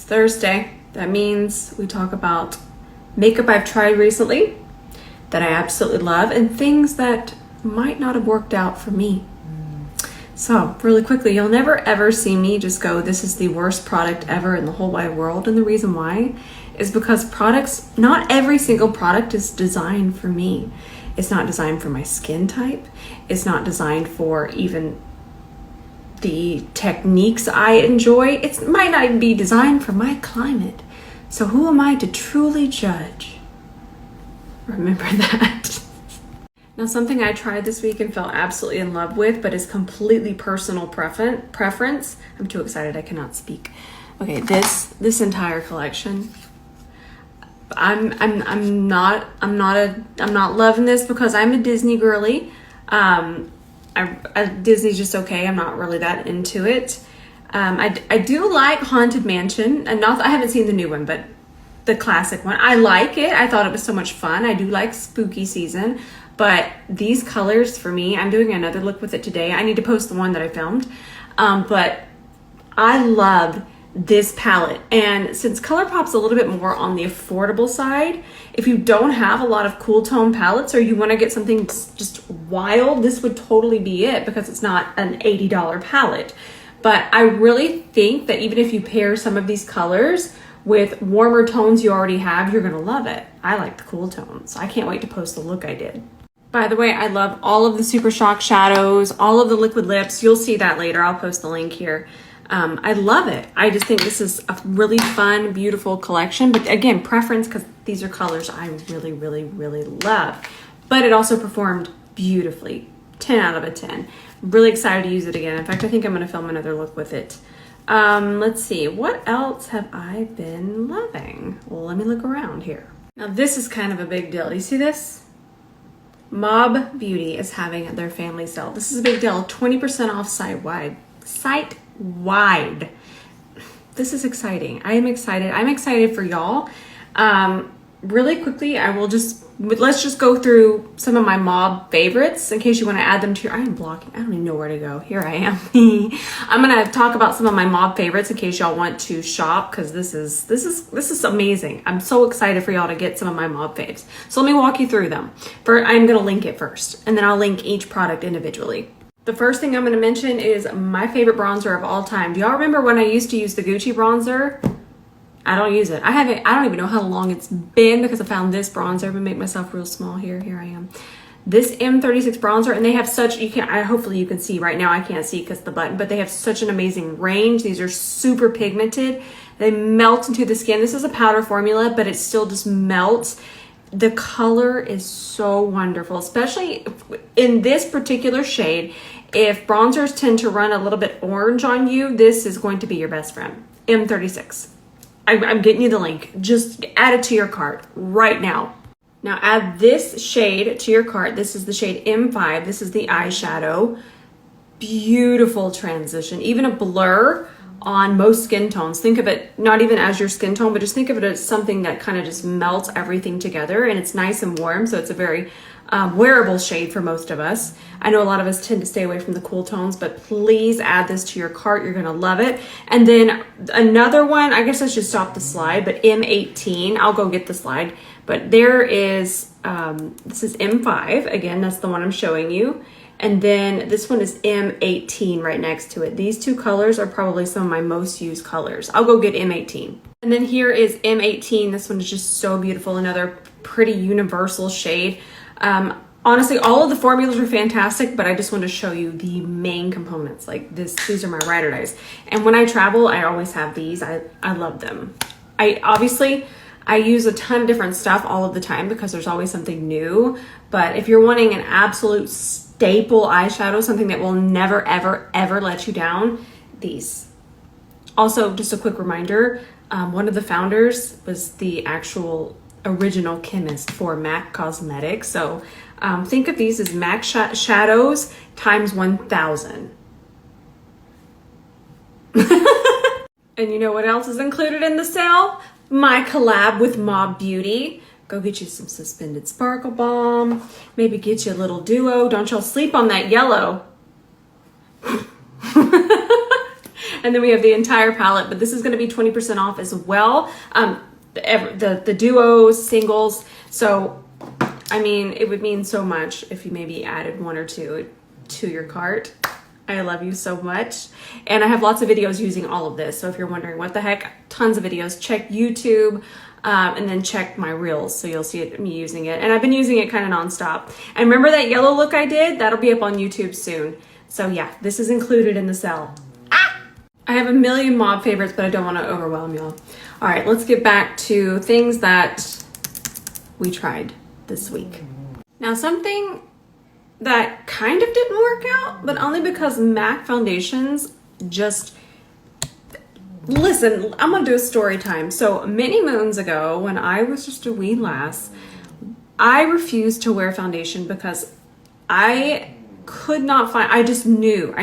Thursday. That means we talk about makeup I've tried recently that I absolutely love and things that might not have worked out for me. So really quickly, you'll never ever see me just go, this is the worst product ever in the whole wide world. And the reason why is because products, not every single product is designed for me. It's not designed for my skin type. It's not designed for even the techniques I enjoy. It might not even be designed for my climate. So who am I to truly judge? Remember that. Now, something I tried this week and fell absolutely in love with, but is completely personal preference. I'm too excited, I cannot speak. Okay, this entire collection. I'm not loving this because I'm a Disney girly. Disney's just okay. I'm not really that into it. I do like Haunted Mansion, and I haven't seen the new one, but the classic one. I like it. I thought it was so much fun. I do like spooky season, but these colors for me, I'm doing another look with it today. I need to post the one that I filmed, but I loved this palette. And since ColourPop's a little bit more on the affordable side, if you don't have a lot of cool tone palettes or you want to get something just wild, this would totally be it because it's not an $80 palette. But I really think that even if you pair some of these colors with warmer tones you already have, you're gonna love it. I like the cool tones. I can't wait to post the look I did. By the way, I love all of the Super Shock shadows, all of the liquid lips. You'll see that later. I'll post the link here. I love it. I just think this is a really fun, beautiful collection. But again, preference, because these are colors I really, really, really love. But it also performed beautifully. 10 out of a 10. Really excited to use it again. In fact, I think I'm going to film another look with it. Let's see. What else have I been loving? Well, let me look around here. Now, this is kind of a big deal. Do you see this? Mob Beauty is having their family sale. This is a big deal. 20% off site-wide. Site-wide. This is exciting. I am excited. I'm excited for y'all. Really quickly, let's just go through some of my mob favorites in case you want to add them to your, I am blocking. I don't even know where to go. Here I am. I'm going to talk about some of my mob favorites in case y'all want to shop because this is amazing. I'm so excited for y'all to get some of my mob faves. So let me walk you through them. I'm going to link it first and then I'll link each product individually. The first thing I'm going to mention is my favorite bronzer of all time. Do y'all remember when I used to use the Gucci bronzer? I don't use it. I don't even know how long it's been because I found this bronzer. I'm gonna make myself real small here. Here I am. This M36 bronzer, and they have such, hopefully you can see right now. I can't see because the button, but they have such an amazing range. These are super pigmented. They melt into the skin. This is a powder formula, but it still just melts. The color is so wonderful, especially in this particular shade. If bronzers tend to run a little bit orange on you, this is going to be your best friend. M36. I'm getting you the link. Just add it to your cart right now. Now add this shade to your cart. This is the shade M5. This is the eyeshadow. Beautiful transition. Even a blur on most skin tones. Think of it not even as your skin tone, but just think of it as something that kind of just melts everything together, and it's nice and warm, so it's a very wearable shade for most of us. I know a lot of us tend to stay away from the cool tones, but please add this to your cart. You're gonna love it. And then another one, I guess I should stop the slide, but M18, I'll go get the slide. But there is, this is M5, again, that's the one I'm showing you. And then this one is M18 right next to it. These two colors are probably some of my most used colors. I'll go get M18. And then here is M18. This one is just so beautiful. Another pretty universal shade. Honestly, all of the formulas are fantastic, but I just want to show you the main components. Like these are my ride or dies. And when I travel, I always have these. I love them. I use a ton of different stuff all of the time because there's always something new. But if you're wanting an absolute staple eyeshadow, something that will never, ever, ever let you down, these. Also, just a quick reminder, one of the founders was the actual original chemist for MAC Cosmetics. So think of these as MAC shadows times 1,000. And you know what else is included in the sale? My collab with Mob Beauty. Go get you some Suspended Sparkle Balm. Maybe get you a little duo. Don't y'all sleep on that yellow. And then we have the entire palette, but this is going to be 20% off as well. The duos, singles. So, I mean, it would mean so much if you maybe added one or two to your cart. I love you so much. And I have lots of videos using all of this. So if you're wondering what the heck, tons of videos. Check YouTube and then check my reels. So you'll see me using it. And I've been using it kind of nonstop. And remember that yellow look I did? That'll be up on YouTube soon. So yeah, this is included in the sale. I have a million mob favorites, but I don't want to overwhelm y'all. All right, let's get back to things that we tried this week. Now, something that kind of didn't work out, but only because MAC foundations just... Listen, I'm gonna do a story time. So many moons ago, when I was just a wee lass, I refused to wear foundation because I could not find... I just knew.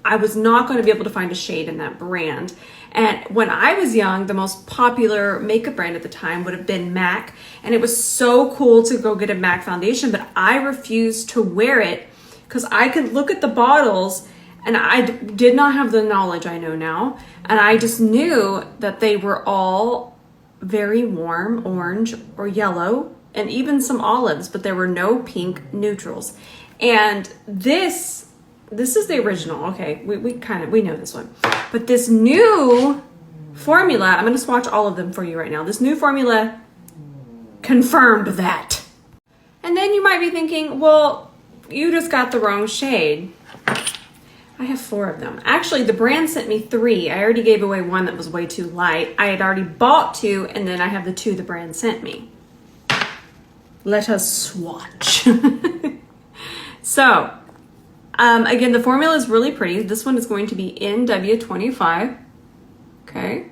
I was not going to be able to find a shade in that brand. And when I was young, the most popular makeup brand at the time would have been MAC. And it was so cool to go get a MAC foundation, but I refused to wear it because I could look at the bottles and I did not have the knowledge I know now. And I just knew that they were all very warm, orange or yellow, and even some olives, but there were no pink neutrals. And this is the original. Okay, we know this one. But this new formula, I'm going to swatch all of them for you right now. This new formula confirmed that. And then you might be thinking, well, you just got the wrong shade. I have 4 of them. Actually, the brand sent me 3. I already gave away one that was way too light. I had already bought 2, and then I have the 2 the brand sent me. Let us swatch. So, again, the formula is really pretty. This one is going to be NW25. Okay.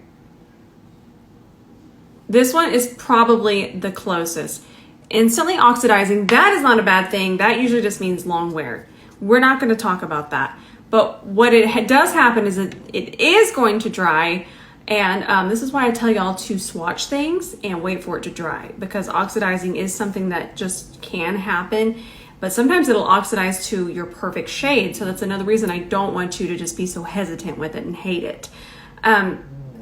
This one is probably the closest. Instantly oxidizing, that is not a bad thing. That usually just means long wear. We're not going to talk about that. But what does happen is that it is going to dry. And this is why I tell y'all to swatch things and wait for it to dry. Because oxidizing is something that just can happen. But sometimes it'll oxidize to your perfect shade. So that's another reason I don't want you to just be so hesitant with it and hate it.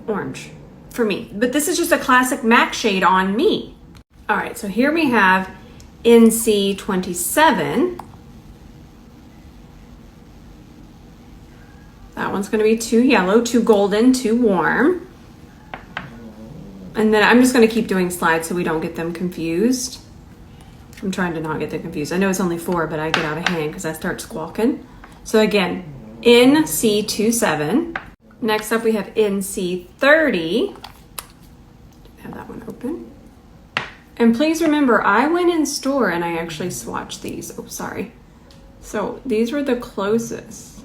Orange for me. But this is just a classic MAC shade on me. All right, so here we have NC27. That one's gonna be too yellow, too golden, too warm. And then I'm just gonna keep doing slides so we don't get them confused. I'm trying to not get them confused. I know it's only 4, but I get out of hand because I start squawking. So again, NC27. Next up we have NC30. Have that one open. And please remember, I went in store and I actually swatched these. Oh, sorry. So these were the closest.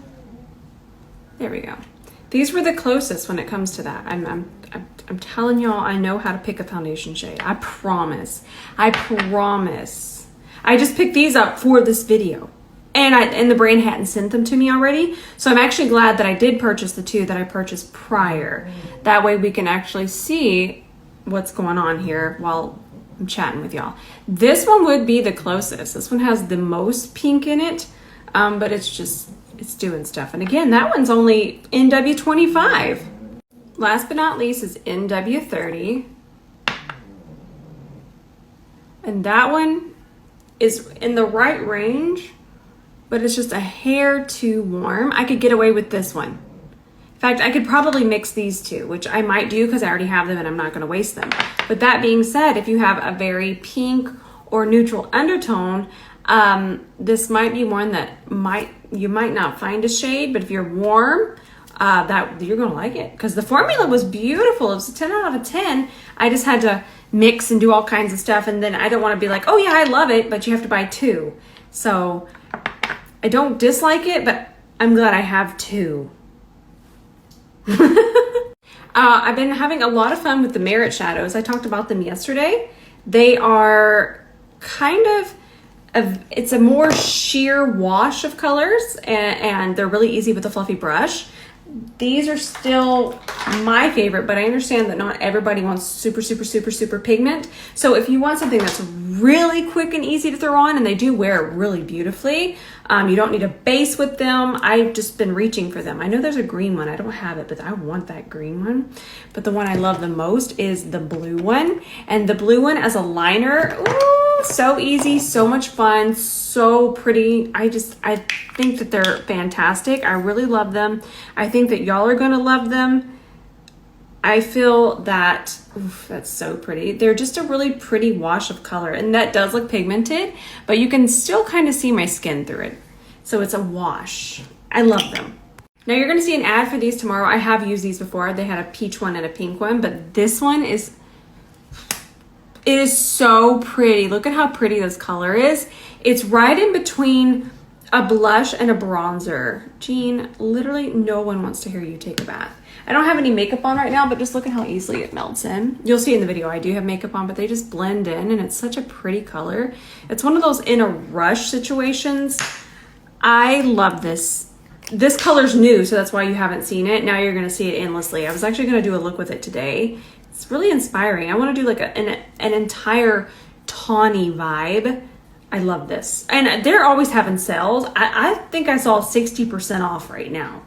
There we go. These were the closest when it comes to that. I'm telling y'all, I know how to pick a foundation shade. I promise. I promise. I just picked these up for this video. And the brand hadn't sent them to me already. So I'm actually glad that I did purchase the 2 that I purchased prior. That way we can actually see what's going on here while I'm chatting with y'all. This one would be the closest. This one has the most pink in it, but it's doing stuff. And again, that one's only NW25. Last but not least is NW30. And that one is in the right range, but it's just a hair too warm. I could get away with this one. In fact, I could probably mix these 2, which I might do because I already have them and I'm not going to waste them. But that being said, if you have a very pink or neutral undertone, this might be one that you might not find a shade, but if you're warm, that you're gonna like it because the formula was beautiful. It was a 10 out of 10. I just had to mix and do all kinds of stuff, and then I don't want to be like, oh yeah, I love it, but you have to buy 2. So I don't dislike it, but I'm glad I have 2. I've been having a lot of fun with the Merit shadows. I talked about them yesterday. They are kind of it's a more sheer wash of colors, and they're really easy with a fluffy brush. These are still my favorite, but I understand that not everybody wants super, super, super, super pigment. So if you want something that's really quick and easy to throw on, and they do wear really beautifully, you don't need a base with them. I've just been reaching for them. I know there's a green one. I don't have it, but I want that green one. But the one I love the most is the blue one. And the blue one as a liner, ooh, so easy, so much fun, so pretty. I think that they're fantastic. I really love them. I think that y'all are gonna love them. I feel that, oof, that's so pretty. They're just a really pretty wash of color, and that does look pigmented, but you can still kind of see my skin through it. So it's a wash. I love them. Now you're gonna see an ad for these tomorrow. I have used these before. They had a peach one and a pink one, but this one is, it is so pretty. Look at how pretty this color is. It's right in between a blush and a bronzer. Jean, literally no one wants to hear you take a bath. I don't have any makeup on right now, but just look at how easily it melts in. You'll see in the video I do have makeup on, but they just blend in, and it's such a pretty color. It's one of those in a rush situations. I love this. This color's new, so that's why you haven't seen it. Now you're gonna see it endlessly. I was actually gonna do a look with it today. It's really inspiring. I wanna do like an entire tawny vibe. I love this. And they're always having sales. I think I saw 60% off right now.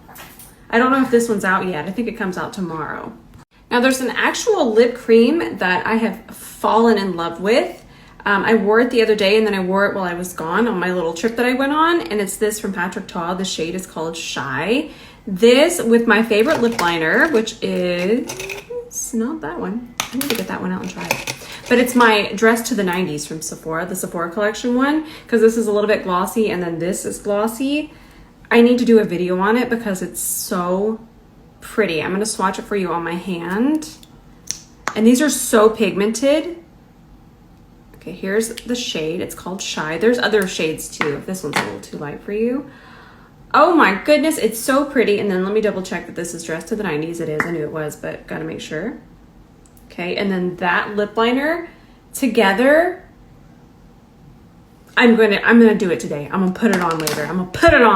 I don't know if this one's out yet. I think it comes out tomorrow. Now there's an actual lip cream that I have fallen in love with. I wore it the other day, and then I wore it while I was gone on my little trip that I went on, and it's this from Patrick Ta. The shade is called Shy. This with my favorite lip liner, which is not that one. I need to get that one out and try it. But it's my Dress to the 90s from Sephora, the Sephora collection one, because this is a little bit glossy, and then this is glossy. I need to do a video on it because it's so pretty. I'm gonna swatch it for you on my hand. And these are so pigmented. Okay, here's the shade. It's called Shy. There's other shades too, if this one's a little too light for you. Oh my goodness, it's so pretty. And then let me double check that this is Dress to the 90s. It is, I knew it was, but gotta make sure. Okay, and then that lip liner together, I'm gonna do it today. I'm gonna put it on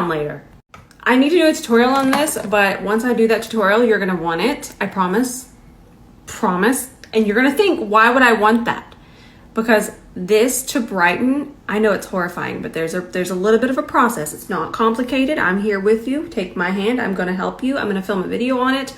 later. I need to do a tutorial on this, but once I do that tutorial, you're gonna want it. I promise. And you're gonna think, why would I want that? Because this to brighten, I know it's horrifying, but there's a little bit of a process. It's not complicated. I'm here with you. Take my hand. I'm gonna help you. I'm gonna film a video on it.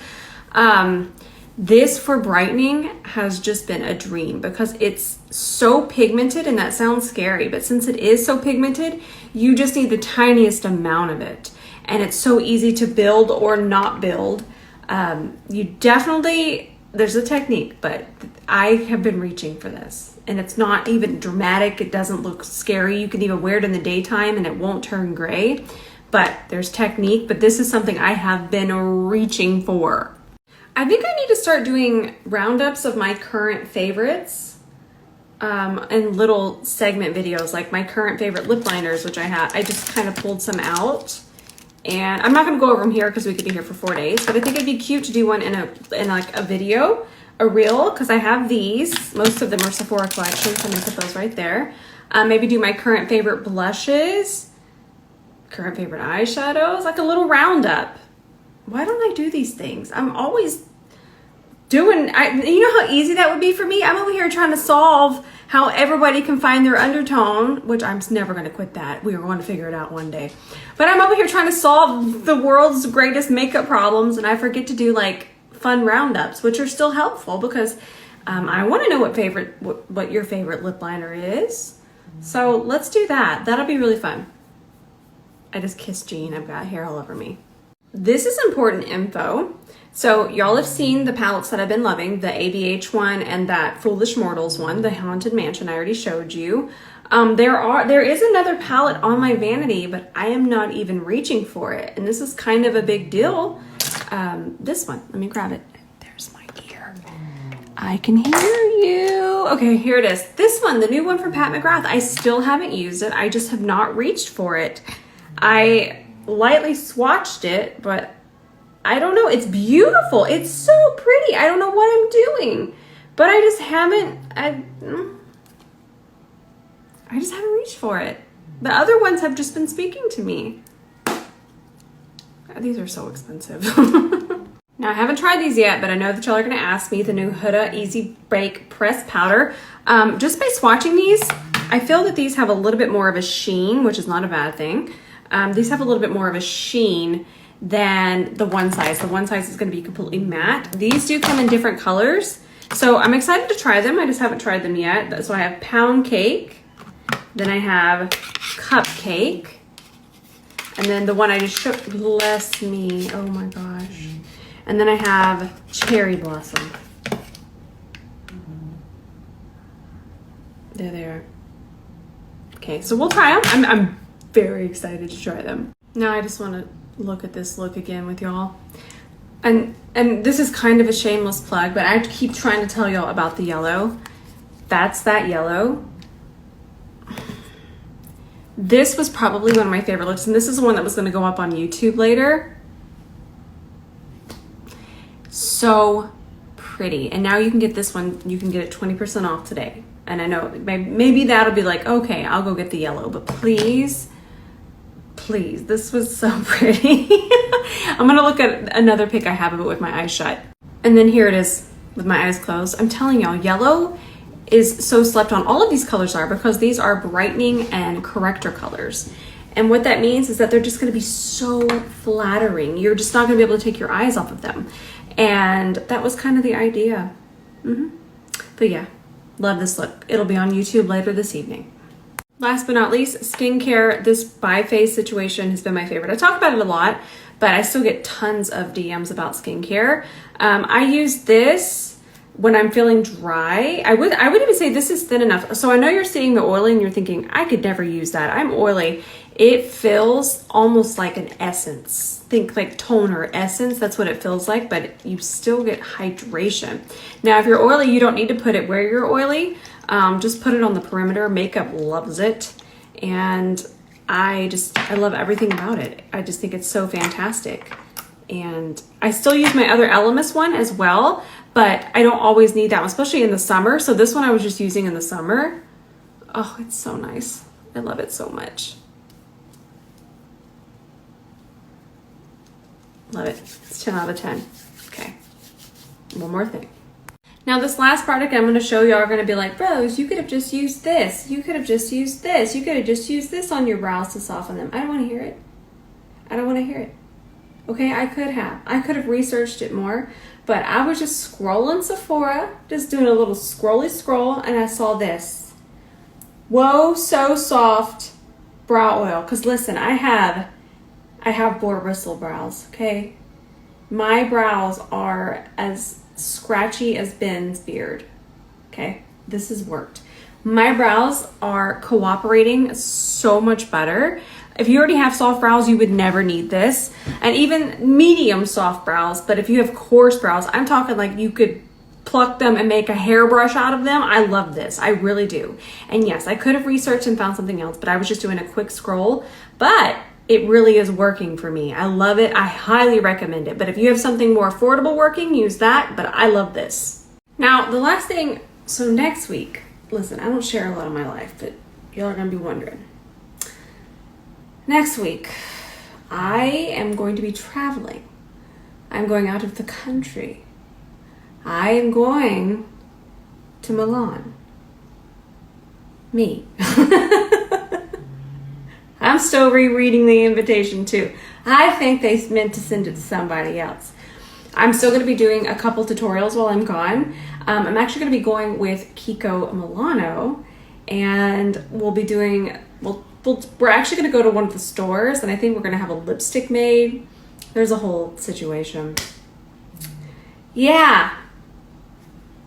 This for brightening has just been a dream because it's so pigmented, and that sounds scary, but since it is so pigmented, you just need the tiniest amount of it. And it's so easy to build or not build. There's a technique, but I have been reaching for this. And it's not even dramatic. It doesn't look scary. You can even wear it in the daytime and it won't turn gray. But there's technique, but this is something I have been reaching for. I think I need to start doing roundups of my current favorites and little segment videos, like my current favorite lip liners, which I have. I just kind of pulled some out, and I'm not going to go over them here because we could be here for 4 days, but I think it'd be cute to do one in like a video, a reel, because I have these. Most of them are Sephora collections, so I'm going to put those right there. Maybe do my current favorite blushes, current favorite eyeshadows, like a little roundup. Why don't I do these things? I'm always doing, you know how easy that would be for me? I'm over here trying to solve how everybody can find their undertone, which I'm never going to quit that. We are going to figure it out one day. But I'm over here trying to solve the world's greatest makeup problems, and I forget to do like fun roundups, which are still helpful because I want to know what your favorite lip liner is. So let's do that. That'll be really fun. I just kissed Jean. I've got hair all over me. This is important info. So y'all have seen the palettes that I've been loving, the ABH one and that Foolish Mortals one, the Haunted Mansion I already showed you. There is another palette on my vanity, but I am not even reaching for it. And this is kind of a big deal. This one, let me grab it. There's my ear. I can hear you. Okay, here it is. This one, the new one from Pat McGrath. I still haven't used it. I just have not reached for it. I lightly swatched it, but I don't know. It's beautiful. It's so pretty. I don't know what I'm doing, but I just haven't reached for it. The other ones have just been speaking to me. These are so expensive. Now, I haven't tried these yet, but I know that y'all are going to ask me. The new Huda Easy Bake Press Powder. Just by swatching these, I feel that these have a little bit more of a sheen, which is not a bad thing. These have a little bit more of a sheen than the one size. The one size is going to be completely matte. These do come in different colors. So I'm excited to try them. I just haven't tried them yet. So I have pound cake. Then I have cupcake. And then the one I just showed, bless me. Oh my gosh. And then I have cherry blossom. There they are. Okay, so we'll try them. I'm very excited to try them. Now I just want to look at this look again with y'all. And this is kind of a shameless plug, but I keep trying to tell y'all about the yellow. That's that yellow. This was probably one of my favorite looks, and this is the one that was going to go up on YouTube later. So pretty. And now you can get this one, you can get it 20% off today. And I know maybe that'll be like, okay, I'll go get the yellow, but please, this was so pretty. I'm gonna look at another pic I have of it with my eyes shut. And then here it is with my eyes closed. I'm telling y'all, yellow is so slept on. All of these colors are, because these are brightening and corrector colors. And what that means is that they're just gonna be so flattering. You're just not gonna be able to take your eyes off of them. And that was kind of the idea. But yeah, love this look. It'll be on YouTube later this evening. Last but not least, skincare. This bi-phase situation has been my favorite. I talk about it a lot, but I still get tons of DMs about skincare. I use this when I'm feeling dry. I would even say this is thin enough. So I know you're seeing the oily and you're thinking, I could never use that. I'm oily. It feels almost like an essence. Think like toner essence. That's what it feels like, but you still get hydration. Now, if you're oily, you don't need to put it where you're oily. Just put it on the perimeter. Makeup loves it. And I love everything about it. I just think it's so fantastic. And I still use my other Elemis one as well, but I don't always need that one, especially in the summer. So this one I was just using in the summer. Oh, it's so nice. I love it so much. Love it. It's 10 out of 10. Okay. One more thing. Now this last product I'm going to show you are going to be like, Rose, you could have just used this. You could have just used this. You could have just used this on your brows to soften them. I don't want to hear it. I don't want to hear it. Okay, I could have researched it more, but I was just scrolling Sephora, just doing a little scrolly scroll, and I saw this. Whoa, so soft brow oil. Because listen, I have boar bristle brows, okay? My brows are as scratchy as Ben's beard, okay? This has worked. My brows are cooperating so much better. If you already have soft brows, you would never need this. And even medium soft brows, but if you have coarse brows, I'm talking like you could pluck them and make a hairbrush out of them. I love this. I really do. And yes, I could have researched and found something else, but I was just doing a quick scroll. But it really is working for me. I love it. I highly recommend it. But if you have something more affordable working, use that. But I love this. Now, the last thing, so next week, listen, I don't share a lot of my life, but y'all are going to be wondering. Next week, I am going to be traveling. I'm going out of the country. I am going to Milan. Me. I'm still rereading the invitation too. I think they meant to send it to somebody else. I'm still going to be doing a couple tutorials while I'm gone. I'm actually going to be going with Kiko Milano, and we'll be doing, we're actually going to go to one of the stores, and I think we're going to have a lipstick made. There's a whole situation. Yeah,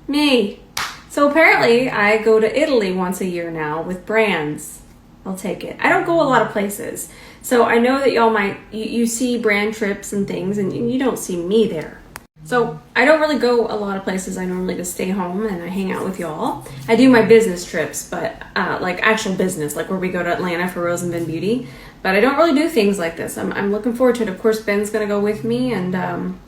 me. So apparently I go to Italy once a year now with brands. I'll take it. I don't go a lot of places. So I know that y'all might, you see brand trips and things, and you don't see me there. So I don't really go a lot of places. I normally just stay home and I hang out with y'all. I do my business trips, but like actual business, like where we go to Atlanta for Rose and Ben Beauty. But I don't really do things like this. I'm looking forward to it. Of course, Ben's going to go with me. And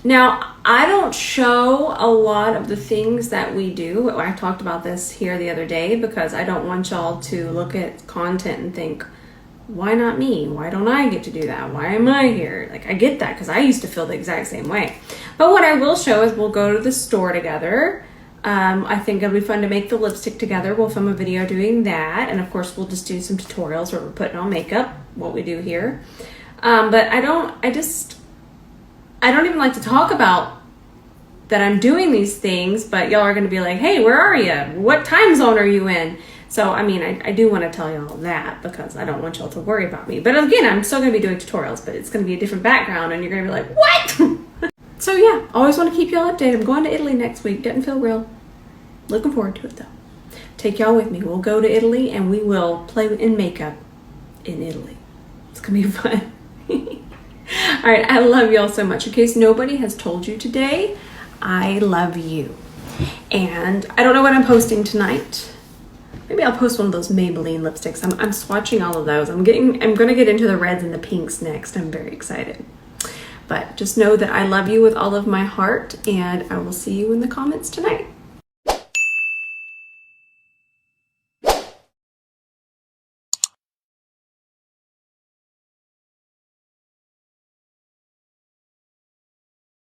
now, I don't show a lot of the things that we do. I talked about this here the other day because I don't want y'all to look at content and think, why not me? Why don't I get to do that? Why am I here? Like, I get that because I used to feel the exact same way. But what I will show is we'll go to the store together. I think it'll be fun to make the lipstick together. We'll film a video doing that. And of course, we'll just do some tutorials where we're putting on makeup, what we do here. But I don't even like to talk about that I'm doing these things, but y'all are going to be like, hey, where are you? What time zone are you in? So, I mean, I do want to tell you all that because I don't want y'all to worry about me. But again, I'm still going to be doing tutorials, but it's going to be a different background and you're going to be like, what? So yeah, always want to keep y'all updated. I'm going to Italy next week. Doesn't feel real. Looking forward to it though. Take y'all with me. We'll go to Italy and we will play in makeup in Italy. It's going to be fun. All right, I love y'all so much. In case nobody has told you today, I love you. And I don't know what I'm posting tonight. Maybe I'll post one of those Maybelline lipsticks. I'm swatching all of those. I'm gonna get into the reds and the pinks next. I'm very excited. But just know that I love you with all of my heart, and I will see you in the comments tonight.